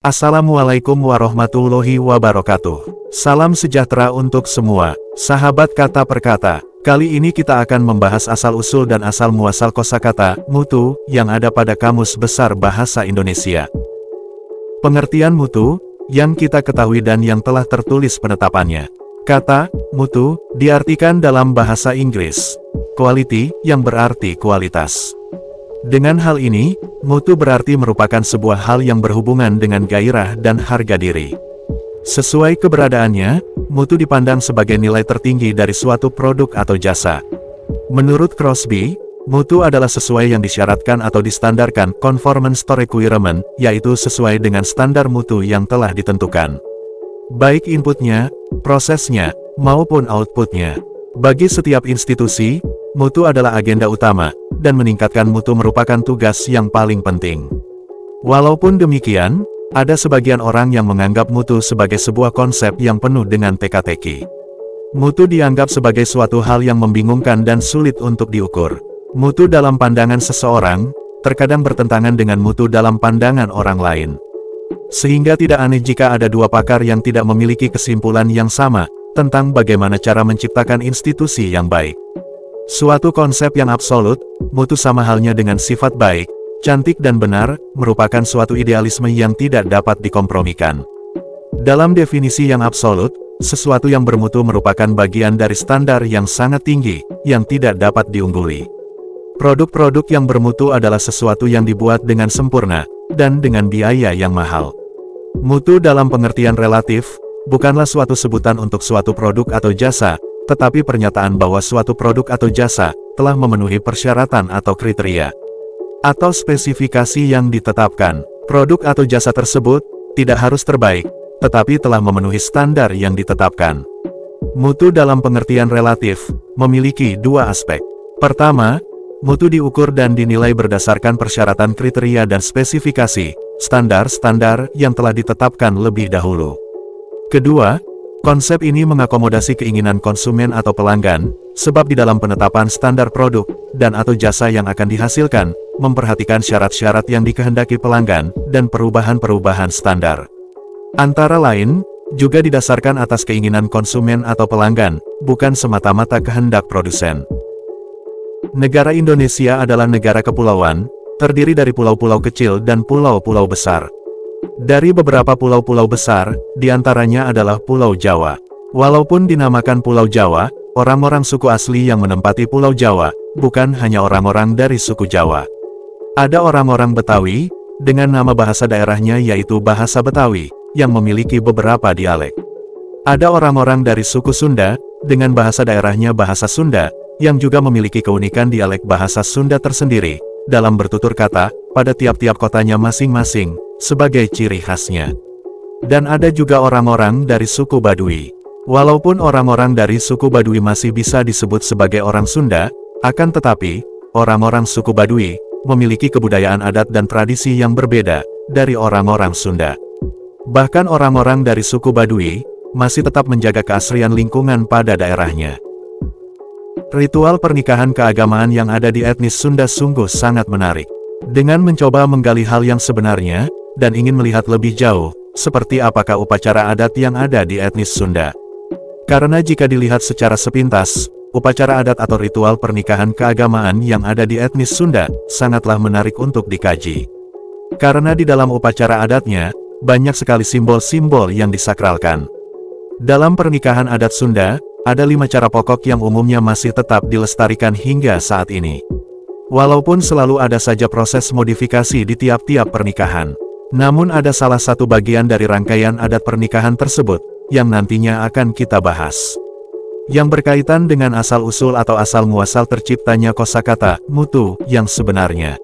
Assalamualaikum warahmatullahi wabarakatuh. Salam sejahtera untuk semua, sahabat kata per kata. Kali ini kita akan membahas asal-usul dan asal-muasal kosakata mutu yang ada pada Kamus Besar Bahasa Indonesia. Pengertian mutu yang kita ketahui dan yang telah tertulis penetapannya. Kata mutu diartikan dalam bahasa Inggris quality, yang berarti kualitas. Dengan hal ini, mutu berarti merupakan sebuah hal yang berhubungan dengan gairah dan harga diri. Sesuai keberadaannya, mutu dipandang sebagai nilai tertinggi dari suatu produk atau jasa. Menurut Crosby, mutu adalah sesuai yang disyaratkan atau distandarkan conformance to requirement, yaitu sesuai dengan standar mutu yang telah ditentukan. Baik inputnya, prosesnya, maupun outputnya. Bagi setiap institusi, mutu adalah agenda utama, dan meningkatkan mutu merupakan tugas yang paling penting. Walaupun demikian, ada sebagian orang yang menganggap mutu sebagai sebuah konsep yang penuh dengan teka-teki. Mutu dianggap sebagai suatu hal yang membingungkan dan sulit untuk diukur. Mutu dalam pandangan seseorang, terkadang bertentangan dengan mutu dalam pandangan orang lain. Sehingga tidak aneh jika ada dua pakar yang tidak memiliki kesimpulan yang sama, tentang bagaimana cara menciptakan institusi yang baik. Suatu konsep yang absolut, mutu sama halnya dengan sifat baik, cantik dan benar, merupakan suatu idealisme yang tidak dapat dikompromikan. Dalam definisi yang absolut, sesuatu yang bermutu merupakan bagian dari standar yang sangat tinggi, yang tidak dapat diungguli. Produk-produk yang bermutu adalah sesuatu yang dibuat dengan sempurna, dan dengan biaya yang mahal. Mutu dalam pengertian relatif, bukanlah suatu sebutan untuk suatu produk atau jasa, tetapi pernyataan bahwa suatu produk atau jasa telah memenuhi persyaratan atau kriteria atau spesifikasi yang ditetapkan. Produk atau jasa tersebut tidak harus terbaik, tetapi telah memenuhi standar yang ditetapkan. Mutu dalam pengertian relatif memiliki dua aspek. Pertama, mutu diukur dan dinilai berdasarkan persyaratan kriteria dan spesifikasi, standar-standar yang telah ditetapkan lebih dahulu. Kedua, konsep ini mengakomodasi keinginan konsumen atau pelanggan, sebab di dalam penetapan standar produk dan atau jasa yang akan dihasilkan, memperhatikan syarat-syarat yang dikehendaki pelanggan, dan perubahan-perubahan standar. Antara lain, juga didasarkan atas keinginan konsumen atau pelanggan, bukan semata-mata kehendak produsen. Negara Indonesia adalah negara kepulauan, terdiri dari pulau-pulau kecil dan pulau-pulau besar. Dari beberapa pulau-pulau besar, diantaranya adalah Pulau Jawa. Walaupun dinamakan Pulau Jawa, orang-orang suku asli yang menempati Pulau Jawa, bukan hanya orang-orang dari suku Jawa. Ada orang-orang Betawi, dengan nama bahasa daerahnya yaitu bahasa Betawi, yang memiliki beberapa dialek. Ada orang-orang dari suku Sunda, dengan bahasa daerahnya bahasa Sunda, yang juga memiliki keunikan dialek bahasa Sunda tersendiri, dalam bertutur kata, pada tiap-tiap kotanya masing-masing, sebagai ciri khasnya. Dan ada juga orang-orang dari suku Baduy. Walaupun orang-orang dari suku Baduy masih bisa disebut sebagai orang Sunda, akan tetapi, orang-orang suku Baduy memiliki kebudayaan adat dan tradisi yang berbeda dari orang-orang Sunda. Bahkan orang-orang dari suku Baduy masih tetap menjaga keasrian lingkungan pada daerahnya. Ritual pernikahan keagamaan yang ada di etnis Sunda sungguh sangat menarik. Dengan mencoba menggali hal yang sebenarnya, dan ingin melihat lebih jauh, seperti apakah upacara adat yang ada di etnis Sunda. Karena jika dilihat secara sepintas, upacara adat atau ritual pernikahan keagamaan yang ada di etnis Sunda, sangatlah menarik untuk dikaji. Karena di dalam upacara adatnya, banyak sekali simbol-simbol yang disakralkan. Dalam pernikahan adat Sunda, ada 5 cara pokok yang umumnya masih tetap dilestarikan hingga saat ini. Walaupun selalu ada saja proses modifikasi di tiap-tiap pernikahan. Namun ada salah satu bagian dari rangkaian adat pernikahan tersebut, yang nantinya akan kita bahas. Yang berkaitan dengan asal-usul atau asal-muasal terciptanya kosakata mutu yang sebenarnya.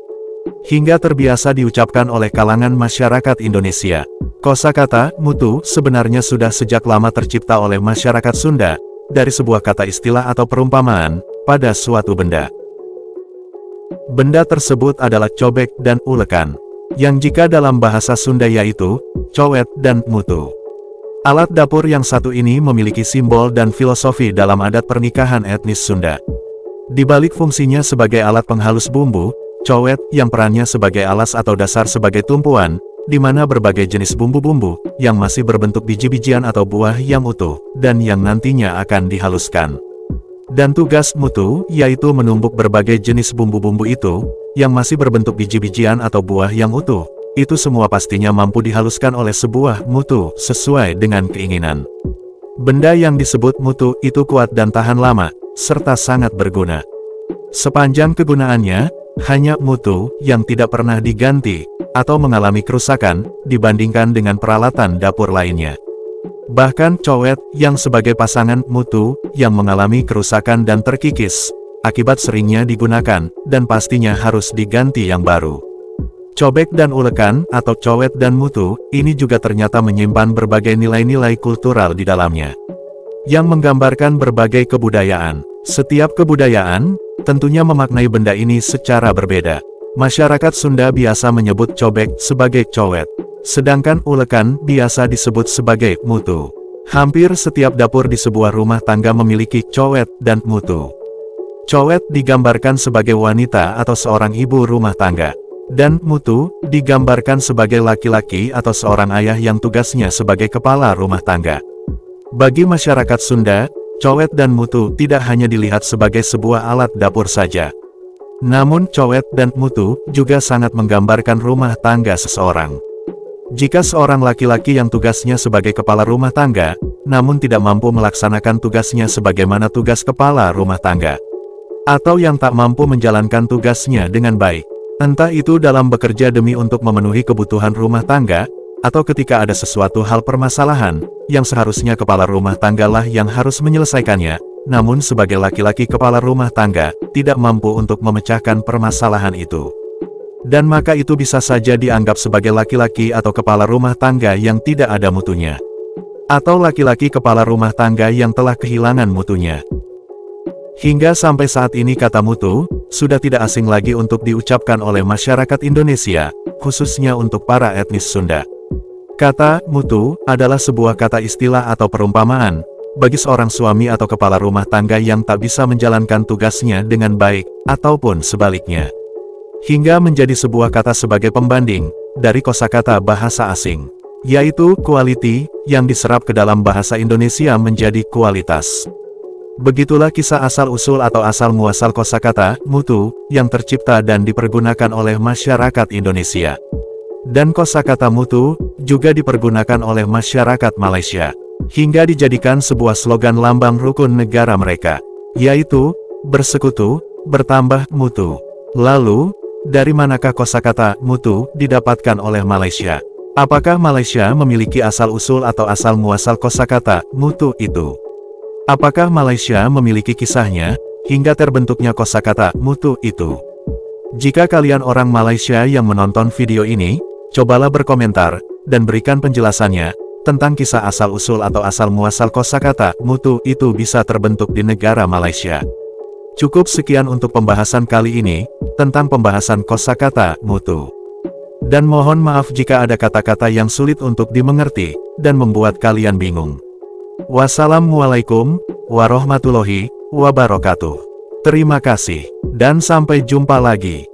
Hingga terbiasa diucapkan oleh kalangan masyarakat Indonesia. Kosakata mutu sebenarnya sudah sejak lama tercipta oleh masyarakat Sunda, dari sebuah kata istilah atau perumpamaan, pada suatu benda. Benda tersebut adalah cobek dan ulekan, yang jika dalam bahasa Sunda yaitu, cowet dan mutu. Alat dapur yang satu ini memiliki simbol dan filosofi dalam adat pernikahan etnis Sunda. Di balik fungsinya sebagai alat penghalus bumbu, cowet yang perannya sebagai alas atau dasar sebagai tumpuan, di mana berbagai jenis bumbu-bumbu, yang masih berbentuk biji-bijian atau buah yang utuh, dan yang nantinya akan dihaluskan. Dan tugas mutu, yaitu menumbuk berbagai jenis bumbu-bumbu itu, yang masih berbentuk biji-bijian atau buah yang utuh. Itu semua pastinya mampu dihaluskan oleh sebuah mutu, sesuai dengan keinginan. Benda yang disebut mutu itu kuat dan tahan lama, serta sangat berguna. Sepanjang kegunaannya, hanya mutu yang tidak pernah diganti, atau mengalami kerusakan, dibandingkan dengan peralatan dapur lainnya. Bahkan cowet, yang sebagai pasangan mutu, yang mengalami kerusakan dan terkikis, akibat seringnya digunakan, dan pastinya harus diganti yang baru. Cobek dan ulekan, atau cowet dan mutu, ini juga ternyata menyimpan berbagai nilai-nilai kultural di dalamnya, yang menggambarkan berbagai kebudayaan. Setiap kebudayaan, tentunya memaknai benda ini secara berbeda. Masyarakat Sunda biasa menyebut cobek sebagai cowet, sedangkan ulekan biasa disebut sebagai mutu. Hampir setiap dapur di sebuah rumah tangga memiliki cowet dan mutu. Cowet digambarkan sebagai wanita atau seorang ibu rumah tangga, dan mutu digambarkan sebagai laki-laki atau seorang ayah yang tugasnya sebagai kepala rumah tangga. Bagi masyarakat Sunda, cowet dan mutu tidak hanya dilihat sebagai sebuah alat dapur saja. Namun cowet dan mutu juga sangat menggambarkan rumah tangga seseorang. Jika seorang laki-laki yang tugasnya sebagai kepala rumah tangga, namun tidak mampu melaksanakan tugasnya sebagaimana tugas kepala rumah tangga, atau yang tak mampu menjalankan tugasnya dengan baik, entah itu dalam bekerja demi untuk memenuhi kebutuhan rumah tangga, atau ketika ada sesuatu hal permasalahan, yang seharusnya kepala rumah tanggalah yang harus menyelesaikannya, namun sebagai laki-laki kepala rumah tangga, tidak mampu untuk memecahkan permasalahan itu. Dan maka itu bisa saja dianggap sebagai laki-laki atau kepala rumah tangga yang tidak ada mutunya. Atau laki-laki kepala rumah tangga yang telah kehilangan mutunya. Hingga sampai saat ini kata mutu, sudah tidak asing lagi untuk diucapkan oleh masyarakat Indonesia, khususnya untuk para etnis Sunda. Kata mutu adalah sebuah kata istilah atau perumpamaan bagi seorang suami atau kepala rumah tangga yang tak bisa menjalankan tugasnya dengan baik, ataupun sebaliknya. Hingga menjadi sebuah kata sebagai pembanding dari kosakata bahasa asing, yaitu quality, yang diserap ke dalam bahasa Indonesia menjadi kualitas. Begitulah kisah asal-usul atau asal-muasal kosakata mutu yang tercipta dan dipergunakan oleh masyarakat Indonesia. Dan kosakata mutu juga dipergunakan oleh masyarakat Malaysia, hingga dijadikan sebuah slogan lambang rukun negara mereka, yaitu bersekutu, bertambah mutu. Lalu, dari manakah kosakata mutu didapatkan oleh Malaysia? Apakah Malaysia memiliki asal-usul atau asal-muasal kosakata mutu itu? Apakah Malaysia memiliki kisahnya, hingga terbentuknya kosakata mutu itu? Jika kalian orang Malaysia yang menonton video ini, cobalah berkomentar, dan berikan penjelasannya, tentang kisah asal-usul atau asal-muasal kosakata mutu itu bisa terbentuk di negara Malaysia. Cukup sekian untuk pembahasan kali ini, tentang pembahasan kosakata mutu. Dan mohon maaf jika ada kata-kata yang sulit untuk dimengerti, dan membuat kalian bingung. Wassalamualaikum warahmatullahi wabarakatuh. Terima kasih, dan sampai jumpa lagi.